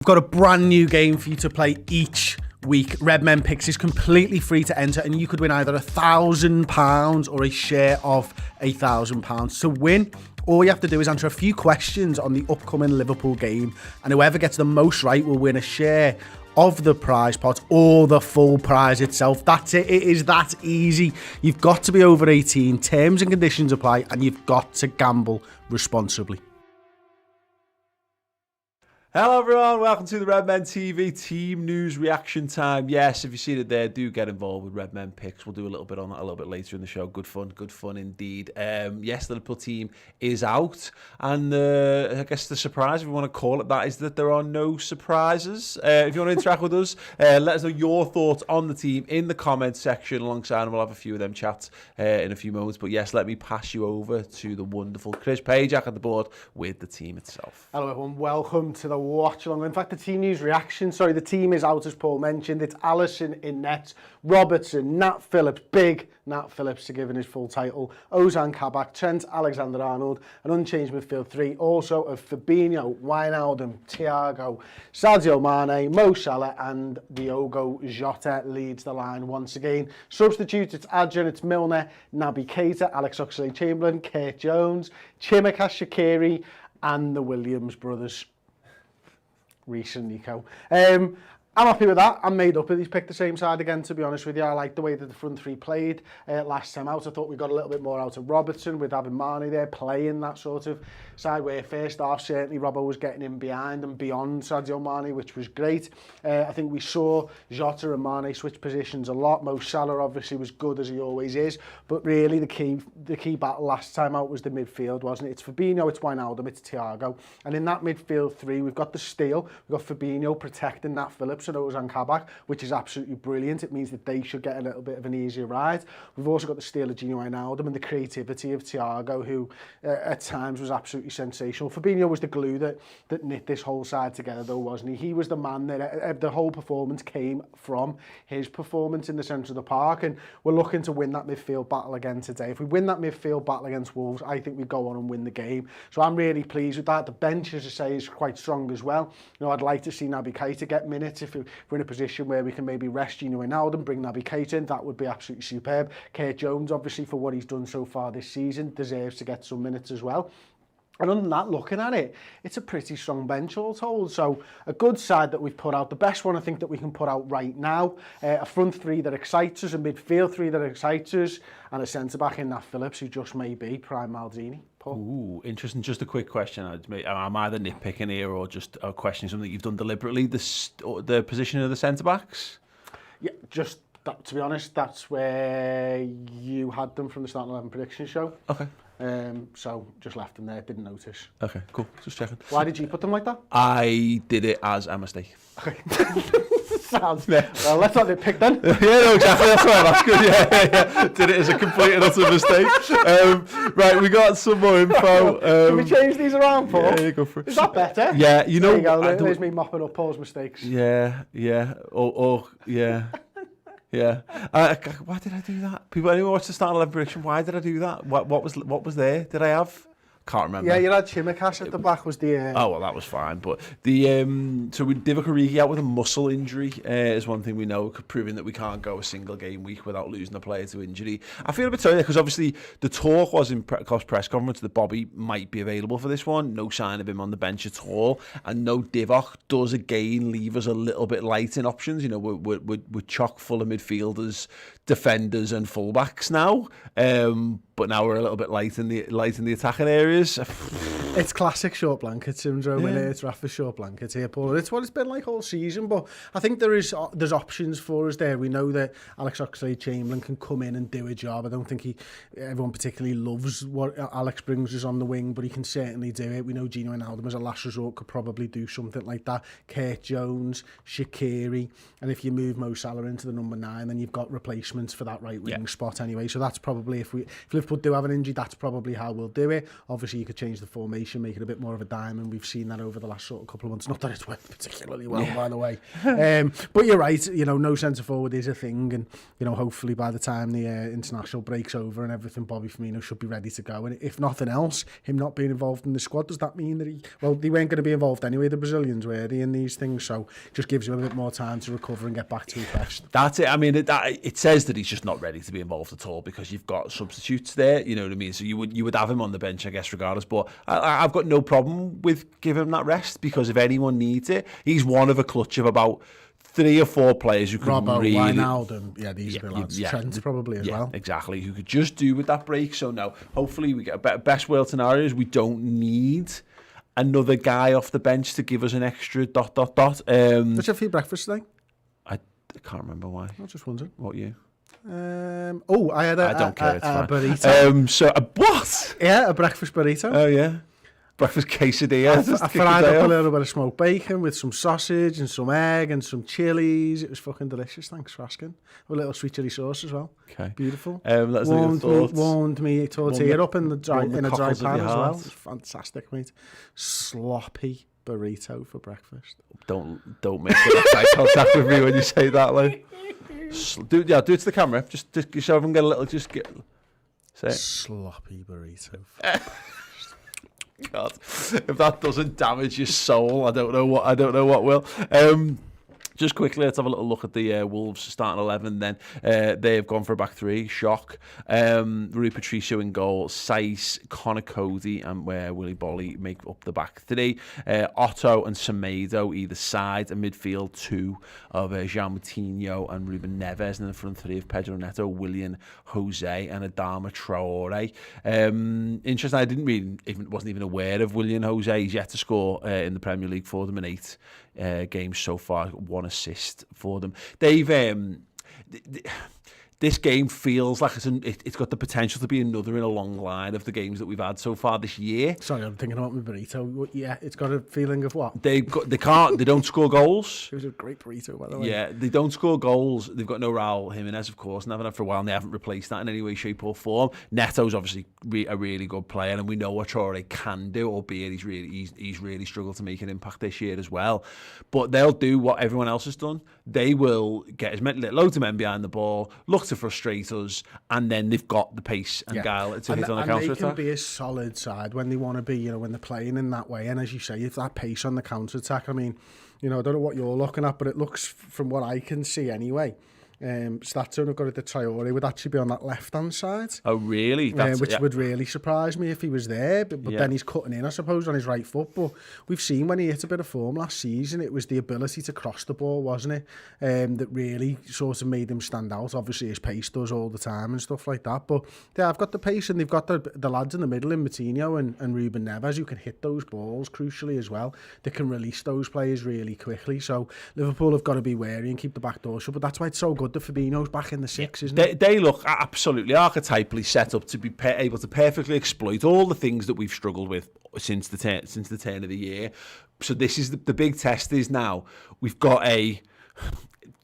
got a brand new game for you to play each week. Redmen Picks is completely free to enter, and you could win either £1,000 or a share of £1,000. To win, all you have to do is answer a few questions on the upcoming Liverpool game, and whoever gets the most right will win a share of the prize pot or the full prize itself. That's it. It is that easy. You've got to be over 18. Terms and conditions apply, and you've got to gamble responsibly. Hello everyone, welcome to the Redmen TV Team News Reaction Time. Yes, if you see it there, do get involved with Redmen Picks. We'll do a little bit on that a little bit later in the show. Good fun indeed. Yes, the Liverpool team is out, and I guess the surprise, if we want to call it that, is that there are no surprises. If you want to interact with us, let us know your thoughts on the team in the comments section alongside, and we'll have a few of them chats in a few moments. But yes, let me pass you over to the wonderful Chris Pajak at the board with the team itself. Hello everyone, welcome to the watch along. In fact, the team news reaction, the team is out as Paul mentioned. It's Allison in net, Robertson, Nat Phillips, big Nat Phillips to give him his full title, Ozan Kabak, Trent Alexander-Arnold, an unchanged midfield three, also of Fabinho, Wijnaldum, Thiago, Sadio Mane, Mo Salah and Diogo Jota leads the line once again. Substitutes, it's Adrian, it's Milner, Naby Keita, Alex Oxlade-Chamberlain, Kurt Jones, Chimikas, Shaqiri and the Williams brothers. Reece and Nico. I'm happy with that. I'm made up with. He's picked the same side again, to be honest with you. I like the way that the front three played last time out. I thought we got a little bit more out of Robertson with having Mane there playing that sort of side where first half certainly Robbo was getting in behind and beyond Sadio Mane, which was great. I think we saw Jota and Mane switch positions a lot. Mo Salah obviously was good as he always is, but really the key battle last time out was the midfield, wasn't it? It's Fabinho, it's Wijnaldum, it's Thiago, and in that midfield three we've got the steal. We've got Fabinho protecting Nat Phillips and Ozan Kabak, which is absolutely brilliant. It means that they should get a little bit of an easier ride. We've also got the steal of Gini Wijnaldum and the creativity of Thiago, who at times was absolutely sensational. Fabinho was the glue that knit this whole side together, though, wasn't he? He was the man that the whole performance came from his performance in the centre of the park, and we're looking to win that midfield battle again today. If we win that midfield battle against Wolves, I think we go on and win the game. So I'm really pleased with that. The bench, as I say, is quite strong as well. You know, I'd like to see Naby Keita get minutes. If we're in a position where we can maybe rest Gini Wijnaldum, bring Naby Keita in, that would be absolutely superb. Kurt Jones, obviously, for what he's done so far this season, deserves to get some minutes as well. And other than that, looking at it, it's a pretty strong bench all told. So a good side that we've put out, the best one I think that we can put out right now, a front three that excites us, a midfield three that excites us, and a centre-back in Nat Phillips, who just may be prime Maldini. Paul? Ooh, interesting. Just a quick question. I'm either nitpicking here or just a question, something that you've done deliberately, the position of the centre-backs? Yeah, just that, to be honest, that's where you had them from the Starting 11 prediction show. Okay. So just left them there, didn't notice. Okay, cool. Just checking. Why did you put them like that? I did it as a mistake. Okay. Sounds... Well, let's not nitpick then. Yeah, no, exactly. That's right. That's good. Yeah. Did it as a complete and utter mistake. Right, we got some more info. Can we change these around, Paul? Yeah, go for it. Is that better? Yeah, you know... There you go. There's me mopping up Paul's mistakes. Yeah. Yeah. Yeah. Why did I do that? People, anyone watch the Starting 11 prediction? Why did I do that? What was there? Did I have? Can't remember. Yeah, you had Chimikas at the back. Was the? Oh well, that was fine. But the so with Divock Origi out with a muscle injury is one thing we know, proving that we can't go a single game week without losing a player to injury. I feel a bit sorry because obviously the talk was in Klopp's press conference that Bobby might be available for this one. No sign of him on the bench at all, and no Divock does again leave us a little bit light in options. You know, we're chock full of midfielders, defenders, and fullbacks now. But now we're a little bit light in the attacking areas. It's classic short blanket syndrome, and it's Rafa's short blanket here, Paul. It's what it's been like all season, but I think there's options for us there. We know that Alex Oxlade-Chamberlain can come in and do a job. I don't think everyone particularly loves what Alex brings us on the wing, but he can certainly do it. We know Gini Wijnaldum as a last resort could probably do something like that. Kurt Jones, Shaqiri, and if you move Mo Salah into the number 9, then you've got replacements for that right wing spot anyway. So that's probably if Liverpool do have an injury, that's probably how we'll do it. Obviously, obviously you could change the formation, make it a bit more of a diamond. We've seen that over the last sort of couple of months. Not that it's worked particularly well, by the way. But you're right, no centre forward is a thing, and hopefully by the time the international breaks over and everything, Bobby Firmino should be ready to go. And if nothing else, him not being involved in the squad, does that mean that they weren't going to be involved anyway, the Brazilians, were they, in these things? So just gives him a bit more time to recover and get back to his best. That's it. I mean, it says that he's just not ready to be involved at all because you've got substitutes there. You know what I mean? So you would have him on the bench, I guess, regardless. But I've got no problem with giving him that rest because if anyone needs it, he's one of a clutch of about 3 or 4 players who could really... Wijnaldum, these are the lads. Trent probably as well. Exactly, who could just do with that break. So now, hopefully, we get a better best world scenarios. We don't need another guy off the bench to give us an extra ... Did you have for your breakfast today? I can't remember why. I was just wondering. What you? I had I don't care, it's a fine. burrito. What? Yeah, a breakfast burrito. Oh, yeah. Breakfast quesadilla. I fried up a little bit of smoked bacon with some sausage and some egg and some chilies. It was fucking delicious, thanks for asking. A little sweet chili sauce as well. Okay. Beautiful. Let us know your thoughts. Warmed me tortilla up in a dry pan as well. It's fantastic, mate. Sloppy burrito for breakfast. Don't make eye contact with me when you say that, like. Do it to the camera. Just show them, get a little. Say it. Sloppy burrito. God, if that doesn't damage your soul, I don't know what will. Just quickly, let's have a little look at the Wolves starting 11 then. They've gone for a back 3, shock. Rui Patricio in goal, Saiss, Connor Cody and Willy Bolly make up the back 3. Otto and Semedo either side, a midfield 2 of João Moutinho and Ruben Neves, and the front 3 of Pedro Neto, Willian Jose and Adama Traore. Interesting, wasn't even aware of Willian Jose. He's yet to score in the Premier League for them in 8 games so far, 1 assist for them. They've this game feels like it's got the potential to be another in a long line of the games that we've had so far this year. Sorry, I'm thinking about my burrito. Yeah, it's got a feeling of what? They don't score goals. It was a great burrito, by the way. Yeah, they don't score goals. They've got no Raul Jimenez, of course, and haven't had for a while, and they haven't replaced that in any way, shape or form. Neto's obviously a really good player, and we know what Traore can do, albeit he's really struggled to make an impact this year as well. But they'll do what everyone else has done. They will get loads of men behind the ball, look to frustrate us, and then they've got the pace and guile to hit on a counter-attack. They can be a solid side when they want to be, when they're playing in that way. And as you say, if that pace on the counter-attack, I mean, I don't know what you're looking at, but it looks, from what I can see anyway, Statson have got it that Traore would actually be on that left-hand side. Oh, really? Which would really surprise me if he was there. But then he's cutting in, I suppose, on his right foot. But we've seen when he hit a bit of form last season, it was the ability to cross the ball, wasn't it? That really sort of made him stand out. Obviously, his pace does all the time and stuff like that. But I've got the pace, and they've got the lads in the middle in Moutinho and Ruben Neves who can hit those balls crucially as well. They can release those players really quickly. So Liverpool have got to be wary and keep the back door shut. But that's why it's so good that Fabinho's back in the 6, isn't it? They look absolutely archetypally set up to be able to perfectly exploit all the things that we've struggled with since the turn of the year. So this is the big test is now. We've got a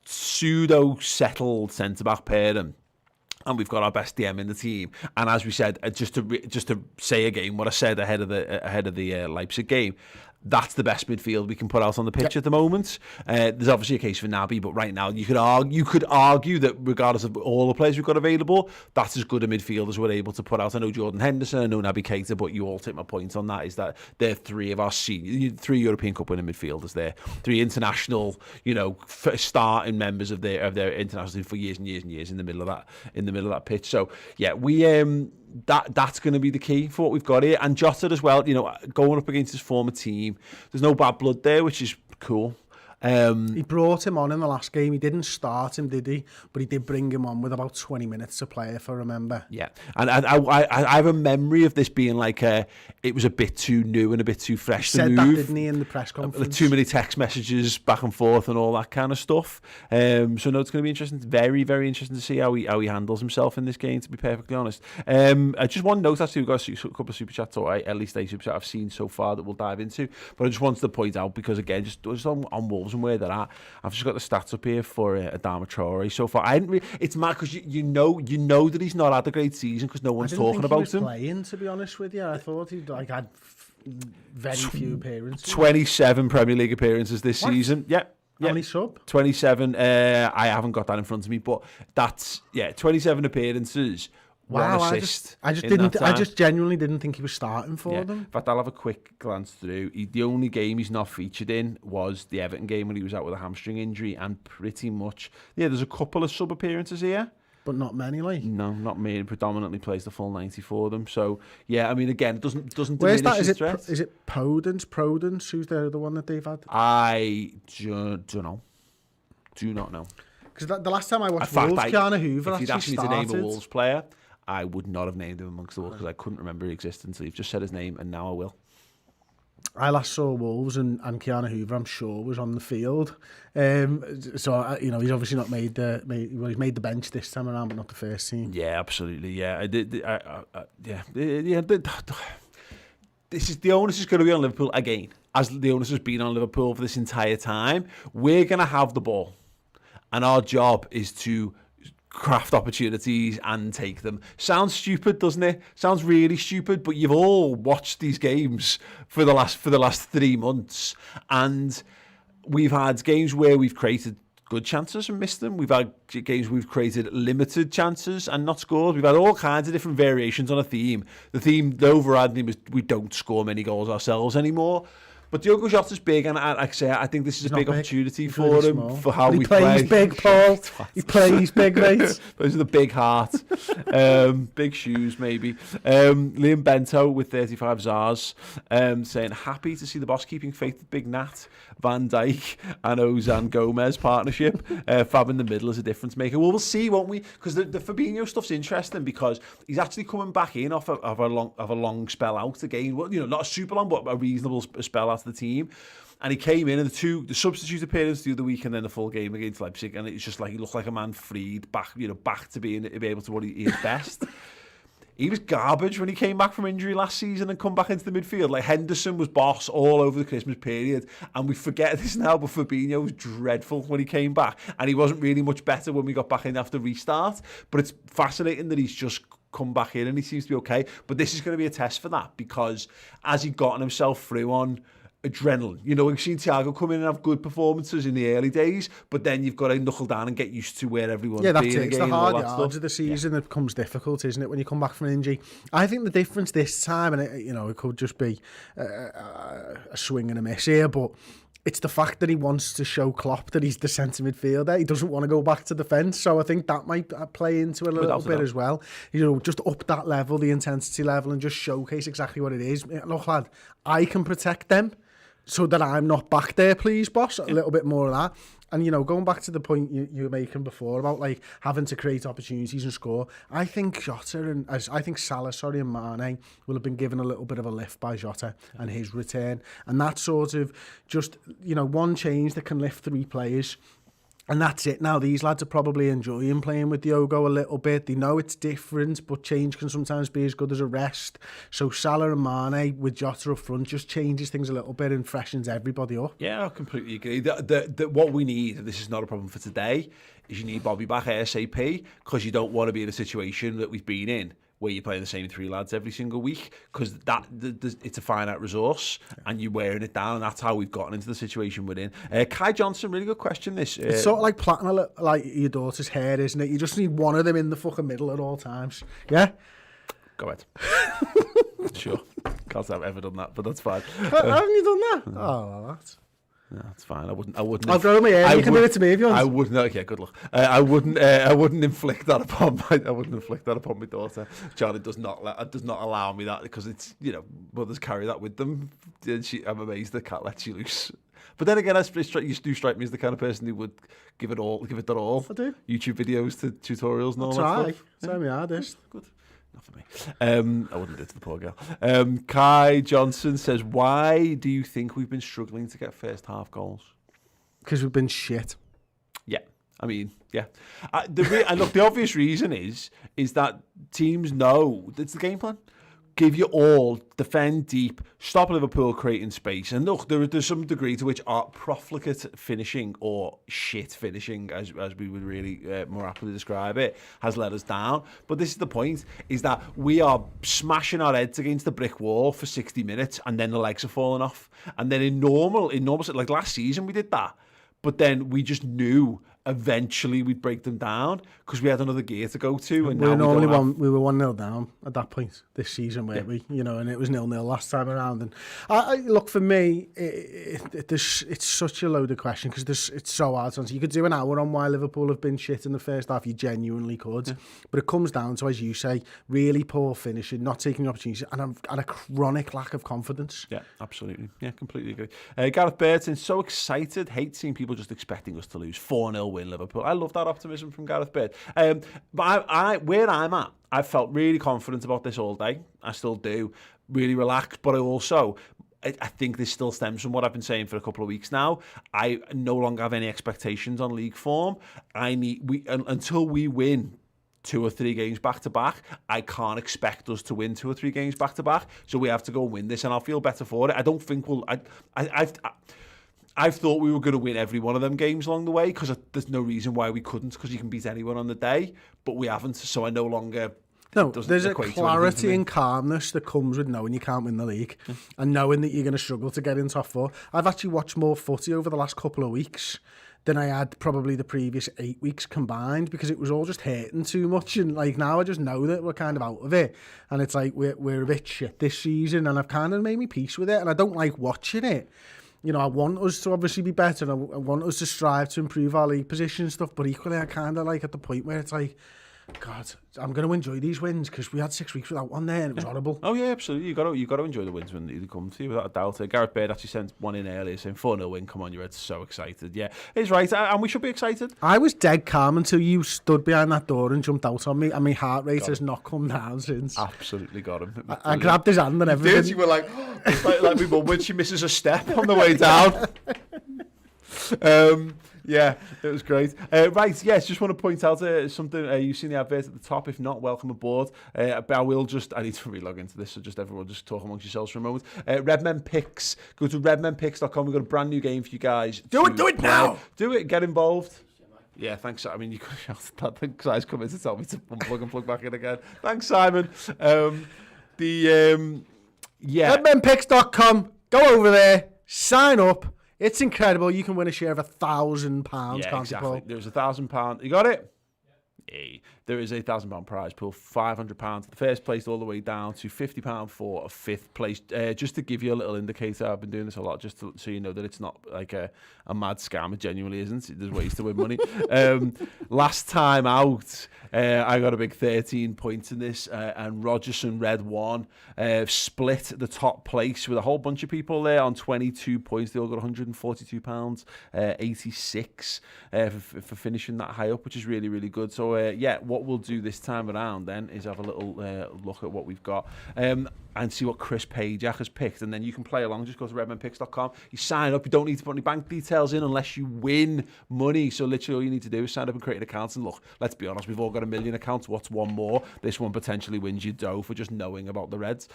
pseudo-settled centre-back pairing, and we've got our best DM in the team. And as we said, just to say again what I said ahead of the Leipzig game, that's the best midfield we can put out on the pitch at the moment. There's obviously a case for Naby, but right now you could argue that regardless of all the players we've got available, that's as good a midfield as we're able to put out. I know Jordan Henderson, I know Naby Keita, but you all take my point on that, is that they're 3 of our senior, 3 European Cup winning midfielders there, 3 international, starting members of their international team for years and years and years in the middle of that pitch. So yeah, we that's going to be the key for what we've got here. And Jota as well, going up against his former team, there's no bad blood there, which is cool. He brought him on in the last game. He didn't start him, did he? But he did bring him on with about 20 minutes to play, if I remember. Yeah, and I have a memory of this being like it was a bit too new and a bit too fresh to move. He said that, didn't he, in the press conference? Too many text messages back and forth and all that kind of stuff. So no, it's going to be interesting. Very, very interesting to see how he handles himself in this game, to be perfectly honest. Just one note, actually, we've got a couple of super chats, or at least a super chat I've seen so far that we'll dive into. But I just wanted to point out, because again, just on Wolves, and where they're at. I've just got the stats up here for Adama Traore so far. It's mad because you know that he's not had a great season because no one's talking about him. I didn't think he was playing, to be honest with you. I thought he had very few appearances. 27 Premier League appearances this season. Yeah. How many sub? 27. I haven't got that in front of me, but that's 27 appearances. Wow, one assist. I just genuinely didn't think he was starting for them. In fact, I'll have a quick glance through. The only game he's not featured in was the Everton game when he was out with a hamstring injury, and pretty much, there's a couple of sub appearances here. But not many, like. No, not many. Predominantly plays the full 90 for them. So yeah, I mean, again, it doesn't Where's diminish that? his threat. Is it Prudence? Who's the one that they've had? I don't know. Do not know. Because the last time I watched Wolves, Keanu Hoover if you'd asked me started. to name a Wolves player, I would not have named him amongst the Wolves because I couldn't remember his existence. So you've just said his name, and now I will. I last saw Wolves and Keanu Hoover, I'm sure, was on the field. So he's obviously not made he's made the bench this time around, but not the first team. Yeah, absolutely. Yeah, I did. The onus is going to be on Liverpool again, as the onus has been on Liverpool for this entire time. We're going to have the ball, and our job is to craft opportunities and take them. Sounds stupid, doesn't it? Sounds really stupid, but you've all watched these games for the last 3 months, and we've had games where we've created good chances and missed them. We've had games where we've created limited chances and not scored. We've had all kinds of different variations on a theme. The overriding theme is we don't score many goals ourselves anymore. But Diogo Jota's big, and I think this is a big opportunity for him small. for how he we plays play. Big, Paul. He plays big, mate. Those are the big heart, big shoes, maybe. Liam Bento with 35 Zars saying happy to see the boss keeping faith with Big Nat, Van Dijk, and Ozan Gomez partnership. Fab in the middle is a difference maker. Well, we'll see, won't we? Because the Fabinho stuff's interesting because he's actually coming back in off of a long spell out again. Well, not a super long, but a reasonable spell out of the team. And he came in, and the substitute appearance the other week, and then the full game against Leipzig, and it's just like he looked like a man freed back to be able to what he is best. He was garbage when he came back from injury last season and come back into the midfield. Like Henderson was boss all over the Christmas period, and we forget this now, but Fabinho was dreadful when he came back, and he wasn't really much better when we got back in after restart. But it's fascinating that he's just come back in and he seems to be okay. But this is going to be a test for that, because as he gotten himself through on adrenaline, we've seen Thiago come in and have good performances in the early days, but then you've got to knuckle down and get used to where everyone's being again. It's the hard yards of the season that becomes difficult, isn't it, when you come back from an injury? I think the difference this time, and it could just be a swing and a miss here, but it's the fact that he wants to show Klopp that he's the centre midfielder. He doesn't want to go back to defence, so I think that might play into a little bit as well. Just up that level, the intensity level, and just showcase exactly what it is. Look, lad, I can protect them so that I'm not back there, please, boss. A little bit more of that. And, going back to the point you were making before about like having to create opportunities and score, I think Salah and Mane will have been given a little bit of a lift by Jota and his return. And that sort of just, one change that can lift 3 players. And that's it. Now, these lads are probably enjoying playing with Diogo a little bit. They know it's different, but change can sometimes be as good as a rest. So Salah and Mane with Jota up front just changes things a little bit and freshens everybody up. Yeah, I completely agree. What we need, and this is not a problem for today, is you need Bobby back ASAP, because you don't want to be in a situation that we've been in, where you're playing the same 3 lads every single week, because it's a finite resource, and you're wearing it down, and that's how we've gotten into the situation we're in. Kai Johnson, really good question. This it's sort of like plaiting like your daughter's hair, isn't it? You just need one of them in the fucking middle at all times. Yeah? Go ahead. Sure. Can't say I've ever done that, but that's fine. Haven't you done that? Oh, well, that's... No, it's fine. I wouldn't. I'll grow my hair. You can do it to me if you want. I wouldn't. Okay, good luck. I wouldn't inflict that upon my daughter. Charlie does not allow me that, because it's mothers carry that with them. I'm amazed the cat lets you loose. But then again, you do strike me as the kind of person who would give it their all. I do. YouTube videos to tutorials and all that stuff. Try me hardest. Good. Not for me. I wouldn't do it to the poor girl. Kai Johnson says, why do you think we've been struggling to get first half goals? Because we've been shit. Yeah. I mean, yeah. And look, the obvious reason is that teams know it's the game plan. give you all, defend deep, stop Liverpool creating space. And look, there's some degree to which our profligate finishing or shit finishing, as we would really more aptly describe it, has let us down. But this is the point, is that we are smashing our heads against the brick wall for 60 minutes and then the legs are falling off. And then in normal, like last season we did that. But then we just knew eventually we'd break them down because we had another gear to go to. And we were normally we were 1-0 down at that point this season, weren't we? You know, and it was 0-0 last time around. And look, for me, it's such a loaded question because it's so hard to answer. You could do an hour on why Liverpool have been shit in the first half. You genuinely could, but it comes down to, as you say, really poor finishing, not taking the opportunities, and a chronic lack of confidence. Yeah, absolutely. Yeah, completely agree. Gareth Burton, so excited. Hate seeing people just expecting us to lose 4-0. Win Liverpool. I love that optimism from Gareth Bale. But where I'm at, I felt really confident about this all day. I still do, really relaxed. But I think this still stems from what I've been saying for a couple of weeks now. I no longer have any expectations on league form. Until we win 2 or 3 games back to back, I can't expect us to win 2 or 3 games back to back. So we have to go and win this, and I'll feel better for it. I don't think we'll. I've thought we were going to win every one of them games along the way because there's no reason why we couldn't, because you can beat anyone on the day, but we haven't, so I no longer... No, there's a clarity and calmness that comes with knowing you can't win the league and knowing that you're going to struggle to get in top 4. I've actually watched more footy over the last couple of weeks than I had probably the previous 8 weeks combined, because it was all just hurting too much, and like now I just know that we're kind of out of it, and it's like we're a bit shit this season, and I've kind of made me peace with it, and I don't like watching it. You know, I want us to obviously be better, and I want us to strive to improve our league position and stuff, but equally I kind of like at the point where it's like, God, I'm going to enjoy these wins because we had 6 weeks without one there and it was horrible. Oh yeah, absolutely. You got to enjoy the wins when they come to you, without a doubt. Gareth Bale actually sent one in earlier saying 4-0 win. Come on, you're so excited. Yeah, he's right, and we should be excited. I was dead calm until you stood behind that door and jumped out on me, and my heart rate has not come down since. Absolutely got him. I grabbed his hand and everything. You were like, it's like my mum when she misses a step on the way down. Yeah, it was great. Right, yes, just want to point out something. You've seen the advert at the top. If not, welcome aboard. But I need to re-log into this, so just everyone just talk amongst yourselves for a moment. Redmen Picks. Go to redmenpicks.com. We've got a brand new game for you guys. Do it now. Do it, get involved. Yeah, thanks. I mean, you could have shouted that thing because I was coming to tell me to unplug and plug back in again. Thanks, Simon. Redmenpicks.com. Go over there, sign up. It's incredible. You can win a share of £1,000. Yeah, exactly. There's £1,000. You got it? Yeah. There is a £1,000 prize pool, £500 the first place, all the way down to £50 for a 5th place. Just to give you a little indicator, I've been doing this a lot, just so you know that it's not like a mad scam. It genuinely isn't. There's ways to win money. Last time out, I got a big 13 points in this, and Rogerson Red won, split the top place with a whole bunch of people there on 22 points. They all got £142, 86 for finishing that high up, which is really, really good. So, what we'll do this time around then is have a little look at what we've got and see what Chris Pajak has picked, and then you can play along. Just go to redmenpicks.com. You sign up. You don't need to put any bank details in unless you win money. So literally all you need to do is sign up and create an account. And look, let's be honest, we've all got a million accounts. What's one more? This one potentially wins you dough for just knowing about the Reds.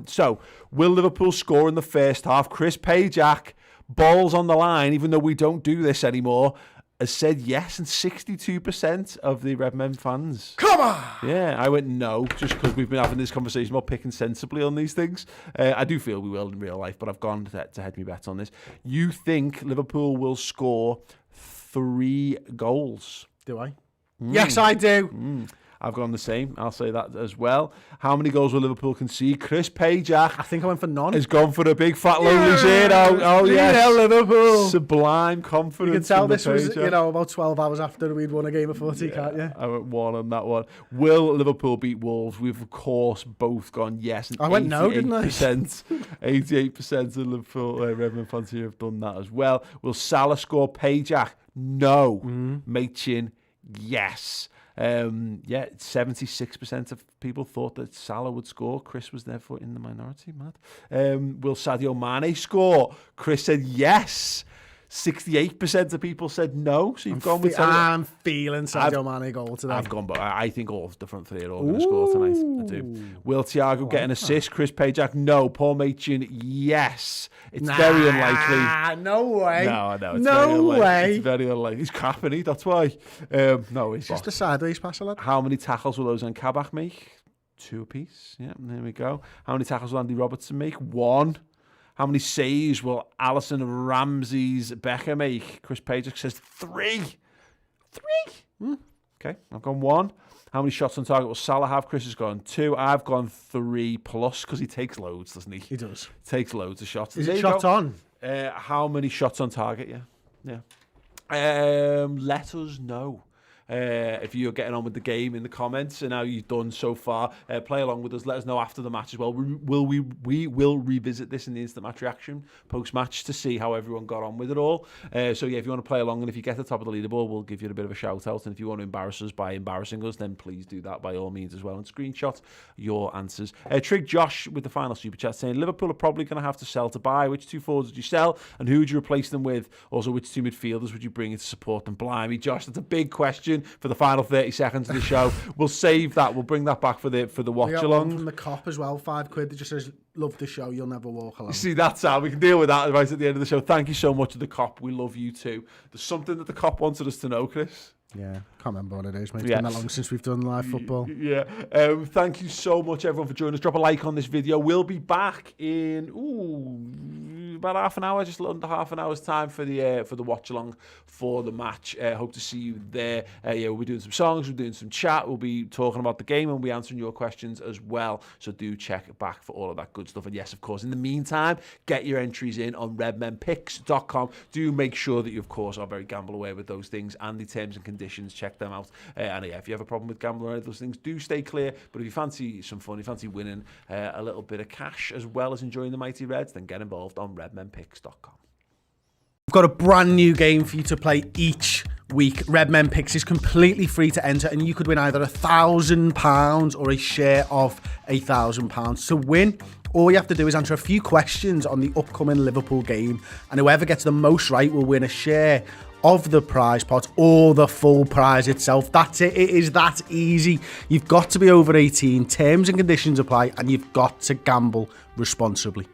So will Liverpool score in the first half? Chris Pajak, balls on the line, even though we don't do this anymore, has said yes, and 62% of the Redmen fans. Come on! Yeah, I went no, just because we've been having this conversation about picking sensibly on these things. I do feel we will in real life, but I've gone to head me bet on this. You think Liverpool will score 3 goals? Do I? Yes, I do. I've gone the same. I'll say that as well. How many goals will Liverpool concede? Chris Pajak, I think I went for none. Has gone for a big fat lonely zero. Oh yes, Liverpool. Sublime confidence. You can tell this was, about 12 hours after we'd won a game of footy, can't you? I went 1 on that one. Will Liverpool beat Wolves? We've of course both gone yes. And I went no, didn't I? 88% of Liverpool Redmen fans here have done that as well. Will Salah score? Pajak? No. Machin? Yes. 76% of people thought that Salah would score. Chris was therefore in the minority. Mad. Will Sadio Mane score? Chris said yes. 68% of people said no. So you've gone with... I'm feeling Sadio Mane goal today. I've gone, but I think all the front three are all going to score tonight. I do. Will Thiago get an assist? Chris Pajak? No. Paul Machin? Yes. It's very unlikely. No way. No, I know. It's no very unlikely. way. It's very unlikely. He's crap, isn't he? That's why. No, he's just a sideways pass, lad. How many tackles will Ozan Kabak make? 2 apiece. Yeah, there we go. How many tackles will Andy Robertson make? 1. How many saves will Alisson, Ramsey's, Becker make? Chris Pajak says 3. 3? Okay, I've gone 1. How many shots on target will Salah have? Chris has gone 2. I've gone 3 plus because he takes loads, doesn't he? He does. Takes loads of shots. Is it shots on? How many shots on target? Yeah. Let us know. If you're getting on with the game in the comments and how you've done so far, play along with us. Let us know after the match as well. We will revisit this in the instant match reaction post-match to see how everyone got on with it all. So yeah, if you want to play along and if you get to the top of the leaderboard, we'll give you a bit of a shout out. And if you want to embarrass us by embarrassing us, then please do that by all means as well. And screenshot your answers. Trig Josh with the final super chat saying Liverpool are probably going to have to sell to buy. Which 2 forwards would you sell and who would you replace them with? Also, which 2 midfielders would you bring in to support them? Blimey, Josh, that's a big question for the final 30 seconds of the show. We'll save that. We'll bring that back for the watch along. From the cop as well, £5 that just says, love the show, you'll never walk alone. See, that's how we can deal with that right at the end of the show. Thank you so much to the cop. We love you too. There's something that the cop wanted us to know, Chris. Yeah, can't remember what it is, mate. It's been that long since we've done live football. Yeah. Thank you so much, everyone, for joining us. Drop a like on this video. We'll be back in about half an hour, just a little under half an hour's time for the watch along for the match. Hope to see you there. We'll be doing some songs, we're doing some chat, we'll be talking about the game, and we'll be answering your questions as well. So do check back for all of that good stuff. And yes, of course, in the meantime, get your entries in on redmenpicks.com. Do make sure that you, of course, are very gamble aware with those things and the terms and conditions. Check them out. And yeah, if you have a problem with gambling or any of those things, do stay clear. But if you fancy some fun, you fancy winning a little bit of cash as well as enjoying the mighty Reds, then get involved on redmenpicks.com. We've got a brand new game for you to play each week. Redmen Picks is completely free to enter, and you could win either £1,000 or a share of £1,000. To win, all you have to do is answer a few questions on the upcoming Liverpool game, and whoever gets the most right will win a share of the prize pot or the full prize itself. That's it. It is that easy. You've got to be over 18. Terms and conditions apply, and you've got to gamble responsibly.